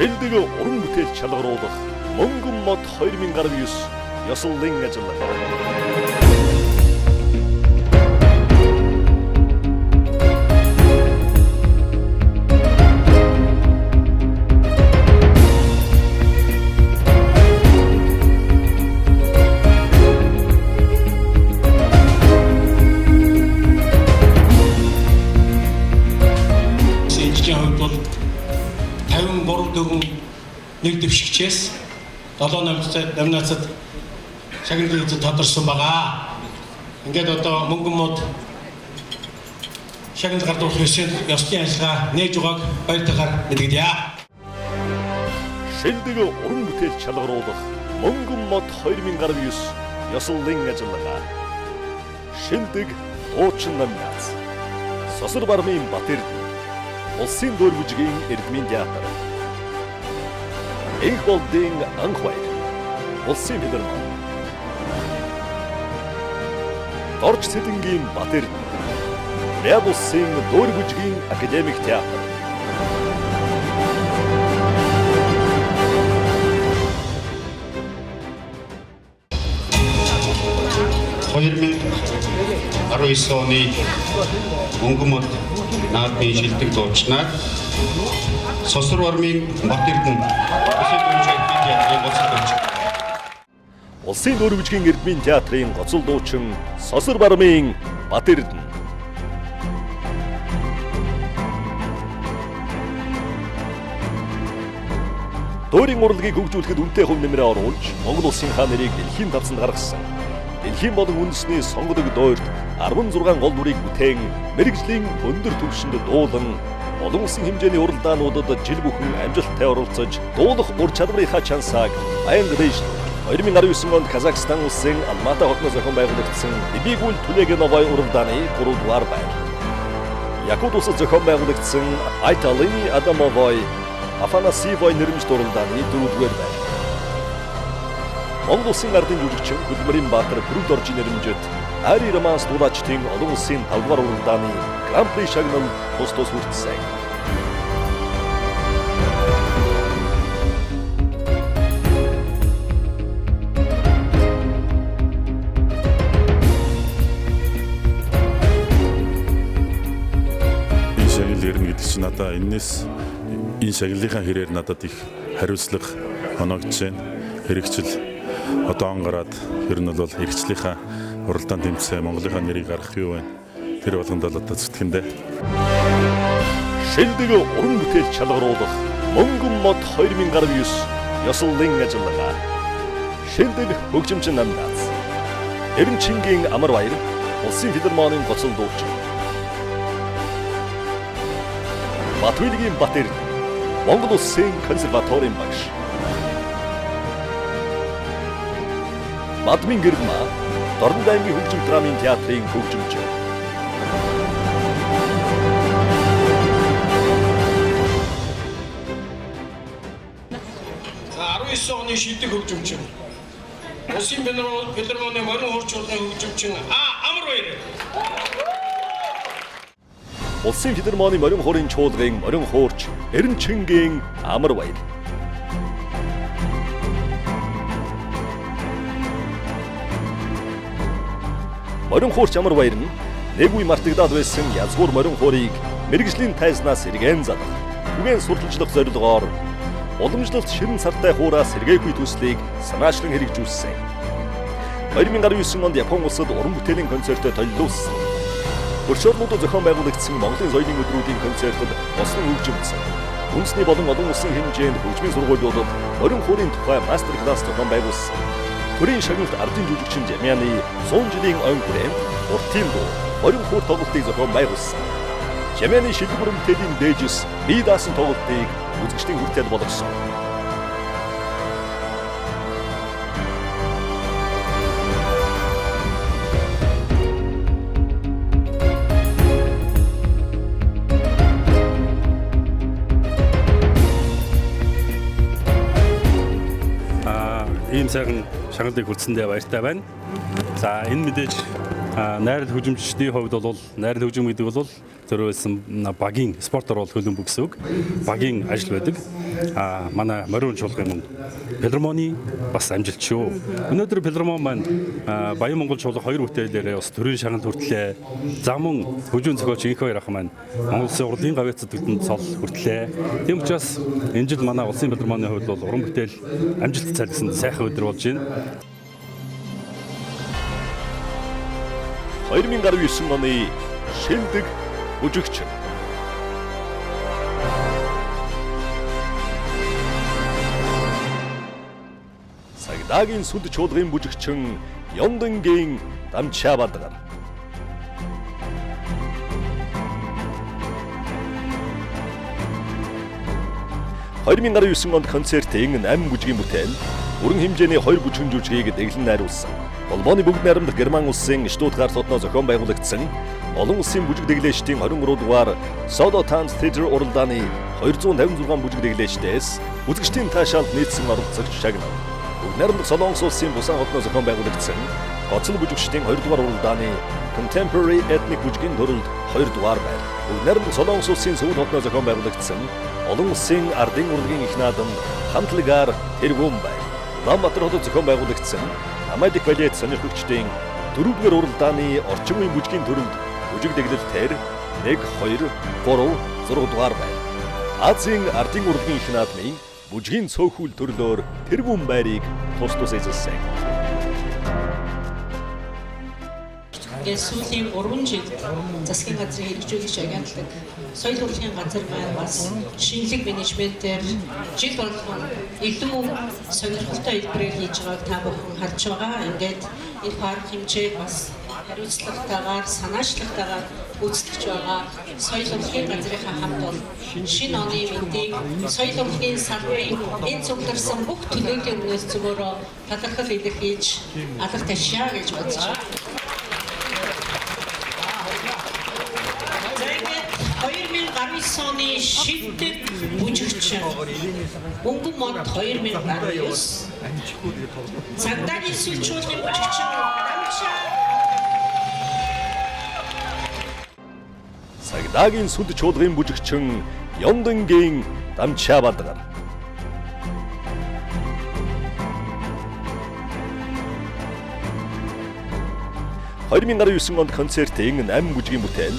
Шилдэг уран бүтээл чалгаруулах Мөнгөн мод 2019 ёслолын ажиллагаа. Нэг дэвшигчээс 7 номинацид шагналыг тодорсон байгаа. Ингээд одоо мөнгөн мод шагнал гардуулах ёсны ажиллагаа нээж байгааг баяртайгаар мэдгэнье. Шилдэг уран бүтээл чалгаруулах Мөнгөн мод 2019 ёслолын ажиллагаа. Шилдэг дуучин номинац. Сосор бармын Батэрд, Улсын дөр бүжгийн Эрдмийн театр. Их болдын анхвай. Улсын филармони. Дорж Цэдэнгийн Батэрд. Яд улсын дөр бүжгийн академик театр. оны Мөнгөн мод наадмын шилдэг дуучнаар Сосор бармын Батэрдэн Улсын дөр бүжгийн Эрдмийн театрын гоцол дуучин Сосор бармын Батэрдэн. Дуурийн урлагийг хөгжүүлэхэд үнэтэй хөв нэмрээ оруулж Монгол улсынхаа нэрийг дэлхийн давсанд гаргасан. Дэлхийн болон үндэсний сонгодог дуурьд 16 гол дүрийг бүтээн мэргэжлийн өндөр түвшинд дуулан олон улсын хэмжээний уралдаануудад жил бүхэн амжилттай оролцож дуулах ур чадварынхаа чансааг байнга дэвшилж 2019 онд Казахстан улсын Алматы хотноос зохион байгуулагдсан Дибигүл Түлэгэновой уралдааны 3 дугаар байр. Якут улсад зохион байгуулагдсан Айталины Адамовой Афанасьевой нэрмжт уралдааны 4 дугаар байр. Монгол улсын ардын жүжигчин Хөдөлмөрийн Баатар бүрд орж нэрмжэд Ари романс дуулаачдын олон улсын 5 дугаар уралдааны Гран-при шагнал тус хүртсэн. Надаа энэс энэ шагналынхаа хэрээр надад их хариуцлага оногдож байна. Хэрэгжил одоо ангараад ер нь бол хэрэгжлийнхаа уралдаан тэмцээн Монголынхаа нэрийг гаргах юу байна. Тэр болгонд л одоо зүтгэндээ. Шилдэг уран бүтээл чалгаруулах Мөнгөн мод 2019 ёслолын ажиллагаа. Шилдэг хөгжимчин номинац. Эренчингийн Амар баяр Улсын филармонийн гоцол дуучин. Батүйлгийн Батэрд, Монгол улсын консерваторийн багш. Бадмын Гэрмэ, Дорнод аймгийн хөгжим драмын театрын хөгжимчин. За 19 оны шилдэг хөгжимчин. Улсын филармоны морин хуурч урлагийн хөгжимчин Амар баяр. Улсын филармоны морин хуурын чуулгын морин хуурч Эренчингийн Амар баяр. Морин хуурч Амар баяр нь нэг үе мартагдаад байсан язгуур морин хуурыг мэргэжлийн тайзнаас сэргээн задах, түгээн сурталчлах зорилгоор уламжлалт ширэн сартай хуураа сэргээгүй төслийг санаачлан хэрэгжүүлсэн. 2019 онд Япон улсад уран бүтээлийн концертод толилуулсан. Хөршөөрнүүд зохион байгуулагдсан Монголын соёлын өдрүүдийн концертод бослон хөгжимдсөн. Үндэсний болон олон улсын хэмжээнд хөгжмийн сургуулиудад морин хуурын тухай мастер класс зохион байгуулсан. Төрийн шагналт ардын жүжигчин Жамяны 100 жилийн ойн хүрээнд уртын дуу морин хуур тоглолтыг зохион байгуулсан. Жамяны шилдэг уран бүтээлийн дээжис бие даасан тоглолтыг үзэгчдийн хүртэл болгосон. Ийм сайхан шагналыг хүртсэндээ баяртай байна. За энэ мэдээж найрал хөгжимчдийн хувьд бол найрал хөгжим гэдэг бол төрөөсөн багийн спортоор бол хөлбөмбөг гэсэн үг. Багийн ажил байдаг. манай Мориун чуулгын филармоны бас амжилт шүү. Өнөөдөр филармон маань Баян Монгол чуулга 2 бүтээлээрээ бас төрийн шагналд хүртлээ. Замун хөжүүн зохиолч инх хоёр ах маань Монгол Улсын урлагийн гавьяцад үлдэнд цол хүртлээ. Тийм учраас энэ жил манай улсын филармоны хувьд бол уран бүтээл амжилт цалгасан сайхан өдөр болж байна. 2019 оны шилдэг бүжигчин. Сагдагийн сүд чуулгын бүжигчин Ёндангийн Дамчаа Бадгар. Хоёрын 19 онд концертын 8 бүжгийн бүтээл өргөн хэмжээний 2 бүжгэн жүжигийг дэглэн найруулсан. Холбооны бүгд найрамдах Герман улсын Штутгарт хотноо зохион байгуулагдсан олон улсын бүжиг дэглээчдийн 23 дугаар Sodo Tanz Theater уралдааны 256 бүжиг дэглээчдээс үзэгчдийн таашаалд нийцсэн оролцогч шагнав. Бүгд найрамдах Солонгос улсын Бусан хотноо зохион байгуулагдсан гоцол бүжигчдийн 2 дугаар уралдааны Contemporary Ethnic бүжгийн төрөлд 2 дугаар байр. Бүгд найрамдах Солонгос улсын Сүүл хотноо зохион байгуулагдсан олон улсын ардын урлагийн их наадам хамтлагаар тэргүүн байр. Улаанбаатар хотод зохион байгуулагдсан Амадик балет сонирхогчдын 4-р уралдааны орчин үеийн бүжгийн төрөлд бүжиг дэглэлтээр 1, 2, 3, 6 дугаар байр. Азийн ардын урлагийн их наадмын бүжгийн цөөхөл төрлөөр тэргүүн байрыг тус тус эзэлсэн. Сүүлийн 3 жил засгийн газрын хэрэгжүүлэгч агентлагт соёл урлагийн газар маань бас шинэлэг менежментээр жил болгон илүү сонирхолтой хэлбэрээр хийж байгааг та бүхэн харж байгаа. Ингээд энэ парк хэмжээг бас хариуцлагатайгаар, санаачлалтайгаар гүйцэтгэж байгаа. Соёл урлагийн газрынхаа хамт бол шинэ оны мэндийг соёл урлагийн салбарын энэ цугларсан бүх төлөөлийн өмнөөс зөвөрөө талархал илэрхийлж алга ташаа гэж бодож байна. 2019 оны шилдэг бүжигчин Өнгөн мод 2019 Сагдагийн сүд чуулгын бүжигчин Дамчаа Сагдагийн сүд чуулгын бүжигчин Ёндангийн Дамчаа Бадгар. Хоёрын 19 онд концертын 8 бүжгийн бүтээл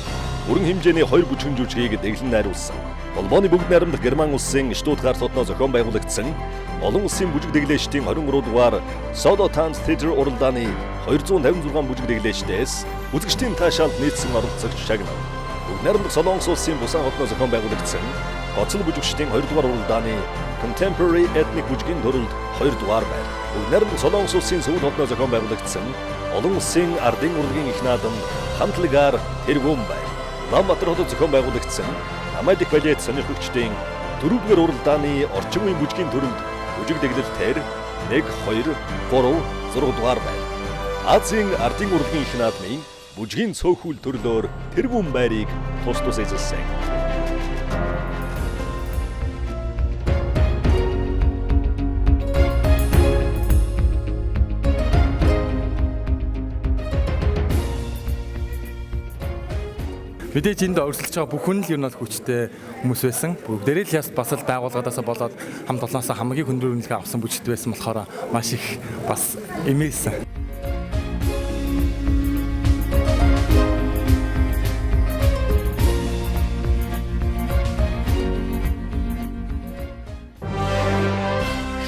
өргөн хэмжээний 2 бүжгэн жүжигийг дэглэн найруулсан. Холбооны бүгд найрамдах Герман улсын Штутгарт хотноо зохион байгуулагдсан олон улсын бүжиг дэглээчдийн 23 дугаар Sodo Tanz Theater уралдааны 256 бүжиг дэглээчдээс үзэгчдийн таашаалд нийцсэн оролцогч шагнав. Бүгд найрамдах Солонгос улсын Бусан хотноо зохион байгуулагдсан гоцол бүжигчдийн 2 дугаар уралдааны Contemporary Ethnic бүжгийн төрөлд 2 дугаар байр. Бүгд найрамдах Солонгос улсын Сүүл хотноо зохион байгуулагдсан олон улсын ардын урлагийн их наадам хамтлагаар тэргүүн байр. Улаанбаатар хотод зохион байгуулагдсан Амадик балет сонирхогчдын 4-р уралдааны орчин үеийн бүжгийн төрөлд бүжиг дэглэлтээр 1, 2, 3, 6 дугаар байр. Азийн ардын урлагийн их наадмын бүжгийн цөөхөл төрлөөр тэргүүн байрыг тус тус эзэлсэн. Мэдээж энд өрсөлдөж байгаа бүхэн л ер нь хүчтэй хүмүүс байсан. Бүгдээрээ л бас л байгууллагаасаа болоод хамт олонноосоо хамгийн хөндөр үнэлгээ авсан бүжигт байсан болохоор маш их бас эмээсэн.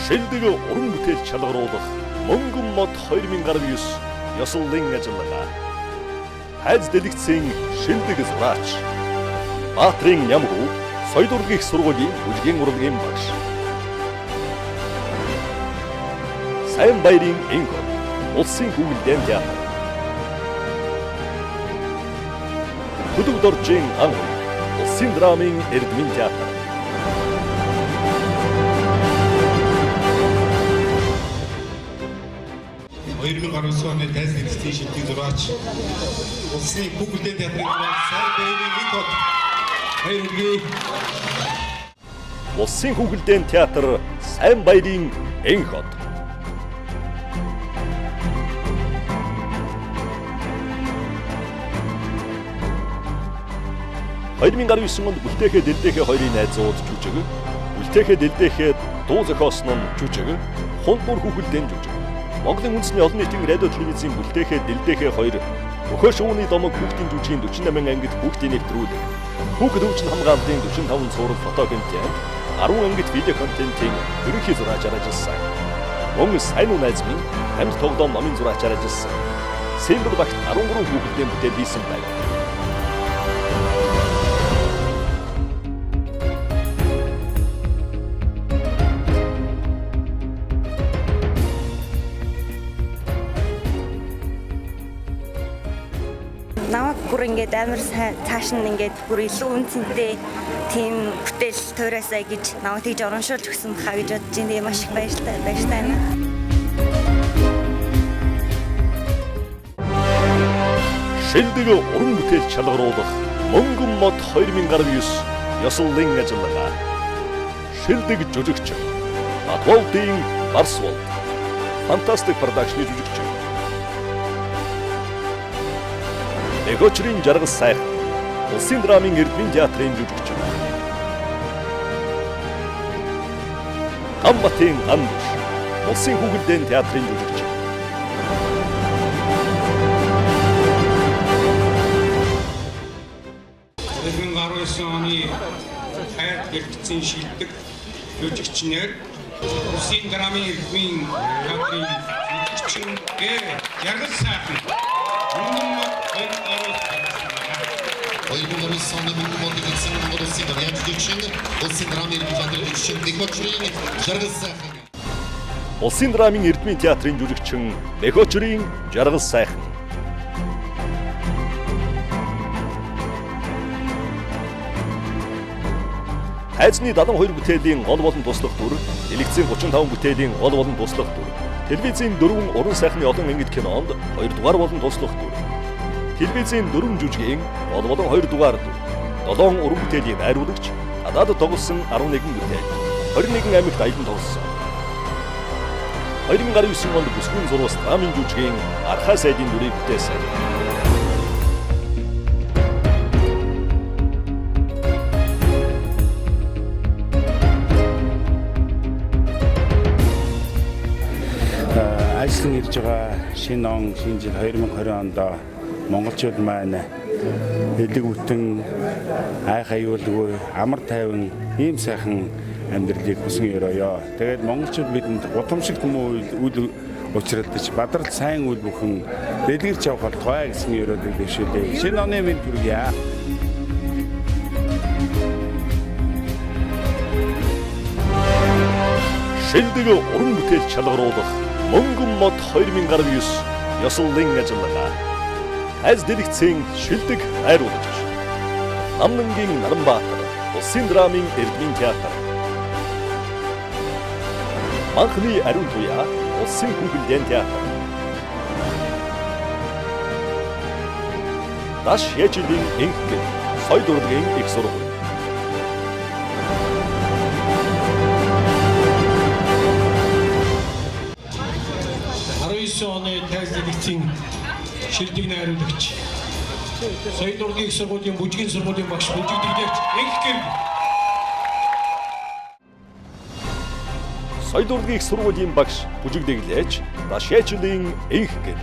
Шилдэг уран бүтээл чалгаруулах Мөнгөн мод 2019 ёслолын ажиллагаа. Хайз дэлгэцийн шилдэг зураач Баатрин Нямгуу соёл урлагийн сургуулийн бүжгийн урлагийн багш. Сайн баярын энко улсын хүүгдэн театр. Хөдөг доржийн ан улсын драмын эрдмийн театр. 2019 оны тайз дэлгэцийн шилдэг зураач улсын хүүгдэн театрын зураач Сайн баярын энко баяр хүргэе. Улсын хүүгдэн театр Сайн баярын энко. 2019 онд Бүлтээхээ дэлдээхээ хоёрын найзууд жүжиг, Бүлтээхээ дэлдээхээ дуу зохиосон нь жүжиг, Хунтмөр хүүхэлдэйн жүжиг. Монголын үндэсний олон нийтийн радио телевизийн Бүлтээхээ дэлдээхээ хоёр Өхөө шууны домог хүүхдийн жүжигийн 48 ангид хүүхдийн нэвтрүүлэг, хүүхэд өвчин хамгаалтын 45 цуврал фото контент, 10 ангид видео контентын ерөнхий зураач ажилласан. Мөн сайн уу найз минь амьд тоглоом номын зураач ажилласан. Сэмбэр багт 13 хүүхдийн бүтээл хийсэн байна. Намайг бүр ингээд амар цааш нь ингээд бүр илүү үнцэнтэй тийм бүтээл туйраасаа гэж намайг тэгж урамшуулж өгсөн баха гэж бодож байна. Тэгээ маш их баяртай байна. Шилдэг уран бүтээл чалгаруулах Мөнгөн мод 2019 ёслолын ажиллагаа. Шилдэг жүжигч Адволдын Барсвол фантастик продакшны жүжигч. Эгочрийн жаргал сайхан улсын драмын эрдмийн театрын жүжигч. Амбатын Андуш улсын хүүхэлдэйн театрын жүжигч. оны хайр гэрчсэн шилдэг жүжигчнэр улсын драмын эрдмийн театрын жүжигчнэр яргал сайхан улсын драмын эрдмийн театрын жүжигчин Эгочрийн жаргал сайхан. Хайзны 72 бүтээлийн гол болон туслах дүр, телевизийн 35 бүтээлийн гол болон туслах дүр, телевизийн 4 уран сайхны олон ангид кинонд 2 дугаар болон туслах дүр, телевизийн 4 жүжигийн гол болон 2 дугаар дүр, 7 уран бүтээлийн найруулагч, гадаадд тоглосон 11 бүтээл, 21 аймагт аялан тоглосон. 2019 онд бүсгүйн зурвас драмын жүжигийн Архаа сайдын дүрийг бүтээсэн. Ажлын ирж байгаа шинэ он шинэ жил 2020 онд монголчууд маань элэг бүтэн айх аюулгүй амар тайван ийм сайхан амьдралыг хүсэн өрөөё. Тэгээд монголчууд бидэнд гутамшигт муу үйл учралдаж бадрал сайн үйл бүхэн дэлгэрч явах болтугай гэсэн өрөөдөг дэвшүүлээ. Шинэ оны мэд хүргье. Шилдэг уран бүтээл чалгаруулах Мөнгөн мод 2019 ёслолын ажиллагаа. Хайз дэлгэцийн шилдэг найруулагч. Намнангийн Наранбаатар улсын драмын эрдмийн театр. Манхны ариун туяа улсын хүүхэлдэйн театр. Даш яжидын инхгэн соёл урлагийн их сургууль. 19 оны тайз дэлгэцийн шилдэг найруулагч. Соёл урлагийн их сургуулийн бүжгийн сургуулийн багш бүжигдэгч инхгэн. Соёл урлагийн их сургуулийн багш бүжигдэглээч Дашячлын инхгэн.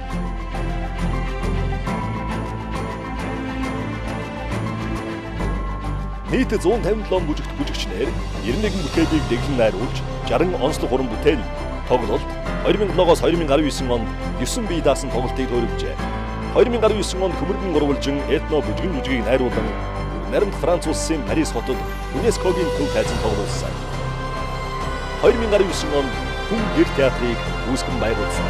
Нийт 157 бүжигчнэр 91 бүтээлийг дэглэн найруулж 60 онцлог уран бүтээл тоглолт 2007-оос 2019 онд 9 бие даасан тоглолтыг төвлөрвжээ. 2019 онд Хөмөргөн гурвалжин этно бүжгэн жүжигийг найруулан наримт Франц улсын Парис хотод ЮНЕСКОгийн төв тайзан тоглуулсан. 2019 онд Хүн гэр театрыг үүсгэн байгуулсан.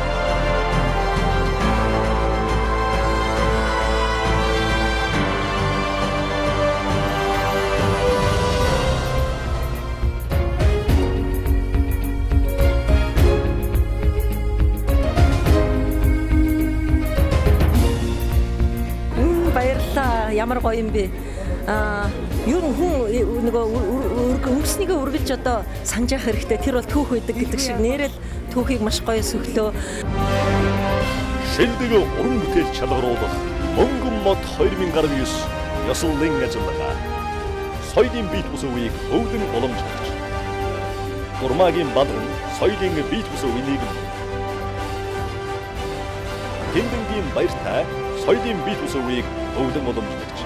Ямар гоё юм бэ? Ер нь хүн нөгөө өнгөснийгөө үргэлж одоо санаж явах хэрэгтэй. Тэр бол түүх байдаг гэдэг шиг нэрэл түүхийг маш гоё сөглөө. Шилдэг уран бүтээл чалгаруулах Мөнгөн мод 2019 ёслолын ажиллагаа. соёлын бит бус үеийг өвдөн уламжлалж, Гурмаагийн балган соёлын бит бус үеийг Гиндэнгийн баяртай соёлын бит бус үеийг өвдөн уламжлалж,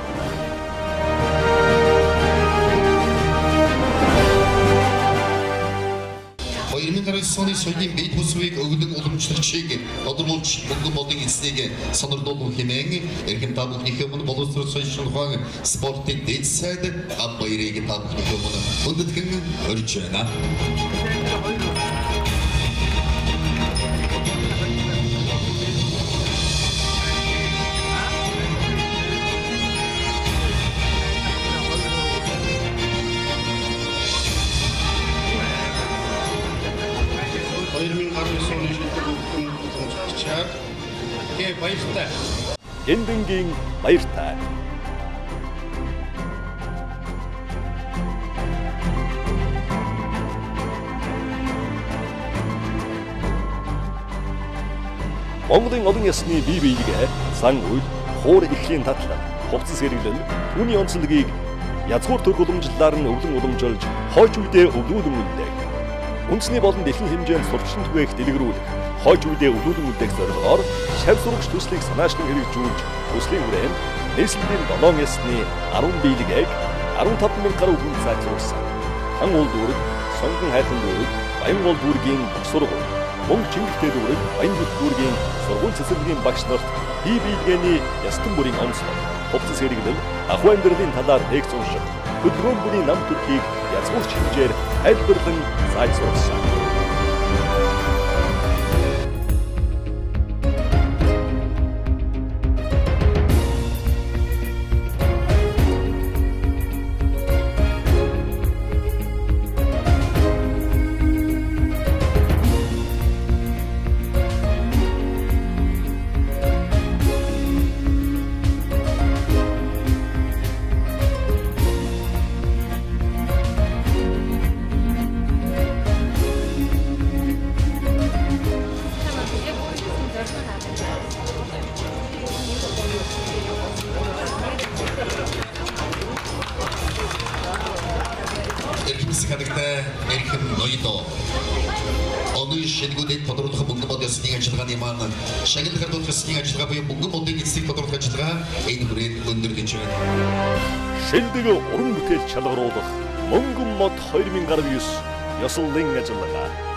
Соёлын соёлын бит бус үеийг өвдөн уламжлагчийг тодорхойлж мөнгөн болон эцнийг сонирдуулах хэмээн эрхэм та бүхнийхээ өмнө боловсрол соёлын ухаан спортын дэд сайд ам баярыг та бүхнийхээ өмнө өндөдгөн өрж байна. баяртай. Гиндэнгийн баяртай. Монголын олон ясны бие биегээ сан үед хуур ихлийн татлан хувцас хэрэглэн түүний онцлогийг язгуур төрх уламжлалаар нь өвлөн уламжилж хойч үедээ өвлүүлэн үлдээх. Үндэсний болон дэлхийн хэмжээнд сурчлан түгээх дэлгэрүүлэх. Хойч үедээ өвлүүлэн үлдээх зорилгоор шав сурагч төслийг санаачлан хэрэгжүүлж төслийн хүрээнд нийслэлийн 7 ясны 10 биелэгийг 15,000 гаруй хүн зайлшруулсан. Хан уул дүүрэг, сонгон хайхан дүүрэг, баян уул дүүргийн бүх сургууль, мөнгө чингэлтэй дүүрэг, баян зүрх дүүргийн сургууль цэцэрлэгийн багш нарт бие биелгээний ястан бүрийн онцлог, хувцас хэрэглэл, ахуй амьдралын талаар текст унших, хөдөлгөөн бүрийн нам төрхийг язгуурч хэмжээр тайлбарлан зайлшруулсан. Эрхэм ноёдоо оны шилгүүдэд тодорхойлох мөнгөн бод ясны ажиллагааны маань шагнал хардуулах ясны ажиллагаа буюу мөнгөн бодын эцсийг тодорхойлох ажиллагаа энэ хүрээд өндөрлөж байна. Шилдэг уран бүтээл чалгаруулах мөнгөн мод 2019 ёслолын ажиллагаа